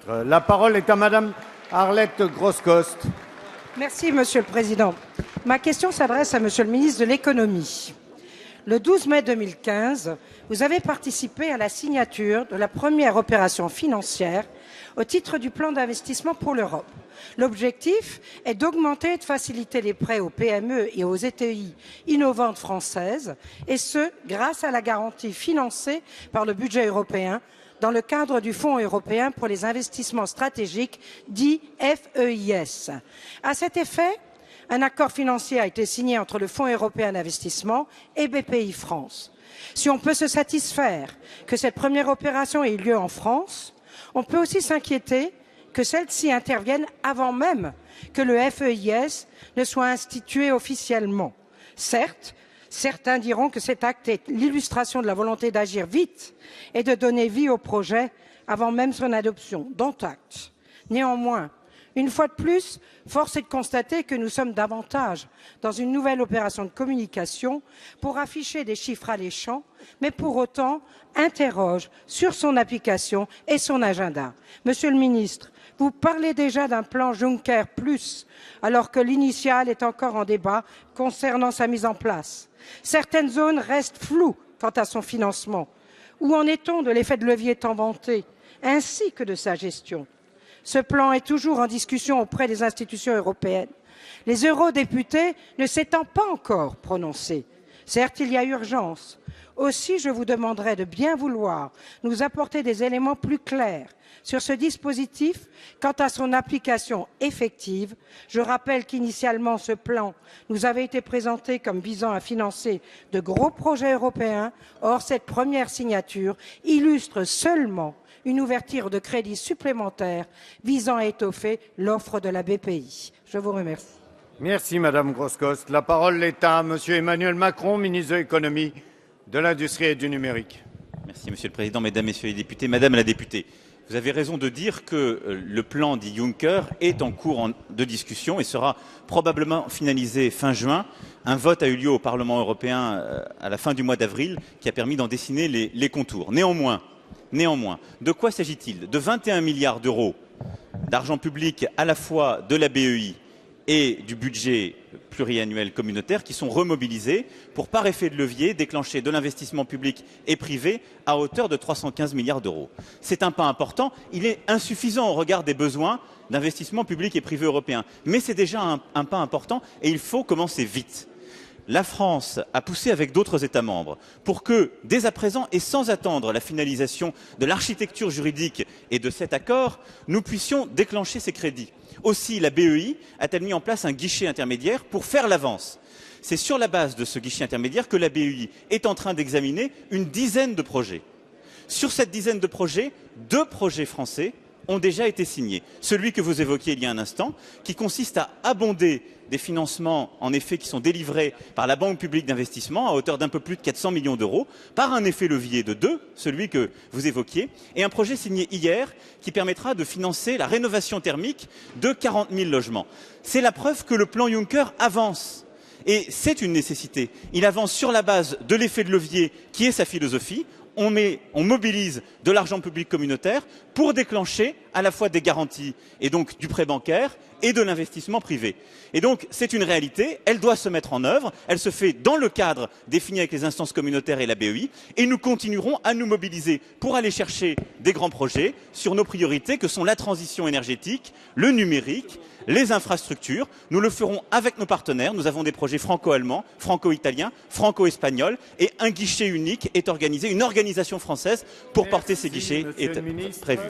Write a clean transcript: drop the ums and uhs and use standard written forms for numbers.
La parole est à Madame Arlette Groscost. Merci, Monsieur le Président. Ma question s'adresse à Monsieur le ministre de l'Économie. Le 12 mai 2015, vous avez participé à la signature de la première opération financière au titre du plan d'investissement pour l'Europe. L'objectif est d'augmenter et de faciliter les prêts aux PME et aux ETI innovantes françaises, et ce, grâce à la garantie financée par le budget européen dans le cadre du Fonds européen pour les investissements stratégiques, dit FEIS. À cet effet, un accord financier a été signé entre le Fonds européen d'investissement et BPI-France. Si on peut se satisfaire que cette première opération ait eu lieu en France, on peut aussi s'inquiéter que celle-ci intervienne avant même que le FEIS ne soit institué officiellement. Certes, certains diront que cet acte est l'illustration de la volonté d'agir vite et de donner vie au projet avant même son adoption, dont acte. Néanmoins, une fois de plus, force est de constater que nous sommes davantage dans une nouvelle opération de communication pour afficher des chiffres alléchants, mais pour autant interroge sur son application et son agenda. Monsieur le ministre, vous parlez déjà d'un plan Juncker Plus, alors que l'initial est encore en débat concernant sa mise en place. Certaines zones restent floues quant à son financement. Où en est-on de l'effet de levier tant vanté, ainsi que de sa gestion? Ce plan est toujours en discussion auprès des institutions européennes. Les eurodéputés ne s'étant pas encore prononcés. Certes, il y a urgence. Aussi, je vous demanderai de bien vouloir nous apporter des éléments plus clairs sur ce dispositif quant à son application effective. Je rappelle qu'initialement, ce plan nous avait été présenté comme visant à financer de gros projets européens. Or, cette première signature illustre seulement une ouverture de crédits supplémentaires visant à étoffer l'offre de la BPI. Je vous remercie. Merci Madame Groscost. La parole est à Monsieur Emmanuel Macron, ministre de l'Économie, de l'Industrie et du Numérique. Merci Monsieur le Président, Mesdames, Messieurs les députés. Madame la députée, vous avez raison de dire que le plan dit Juncker est en cours de discussion et sera probablement finalisé fin juin. Un vote a eu lieu au Parlement européen à la fin du mois d'avril qui a permis d'en dessiner les contours. Néanmoins, de quoi s'agit-il? De 21 milliards d'euros d'argent public à la fois de la BEI et du budget pluriannuel communautaire qui sont remobilisés pour, par effet de levier, déclencher de l'investissement public et privé à hauteur de 315 milliards d'euros. C'est un pas important. Il est insuffisant au regard des besoins d'investissement public et privé européen. Mais c'est déjà un pas important et il faut commencer vite. La France a poussé avec d'autres États membres pour que, dès à présent et sans attendre la finalisation de l'architecture juridique et de cet accord, nous puissions déclencher ces crédits. Aussi, la BEI a-t-elle mis en place un guichet intermédiaire pour faire l'avance. C'est sur la base de ce guichet intermédiaire que la BEI est en train d'examiner une dizaine de projets. Sur cette dizaine de projets, 2 projets français ont déjà été signés. Celui que vous évoquiez il y a un instant, qui consiste à abonder des financements, en effet, qui sont délivrés par la Banque publique d'investissement à hauteur d'un peu plus de 400 millions d'euros, par un effet levier de 2, celui que vous évoquiez, et un projet signé hier qui permettra de financer la rénovation thermique de 40 000 logements. C'est la preuve que le plan Juncker avance. Et c'est une nécessité. Il avance sur la base de l'effet de levier qui est sa philosophie. On mobilise de l'argent public communautaire pour déclencher à la fois des garanties et donc du prêt bancaire et de l'investissement privé. Et donc c'est une réalité, elle doit se mettre en œuvre, elle se fait dans le cadre défini avec les instances communautaires et la BEI et nous continuerons à nous mobiliser pour aller chercher des grands projets sur nos priorités que sont la transition énergétique, le numérique, les infrastructures. Nous le ferons avec nos partenaires. Nous avons des projets franco-allemands, franco-italiens, franco-espagnols et un guichet unique est organisé, une organisation française pour porter ces guichets est prévue.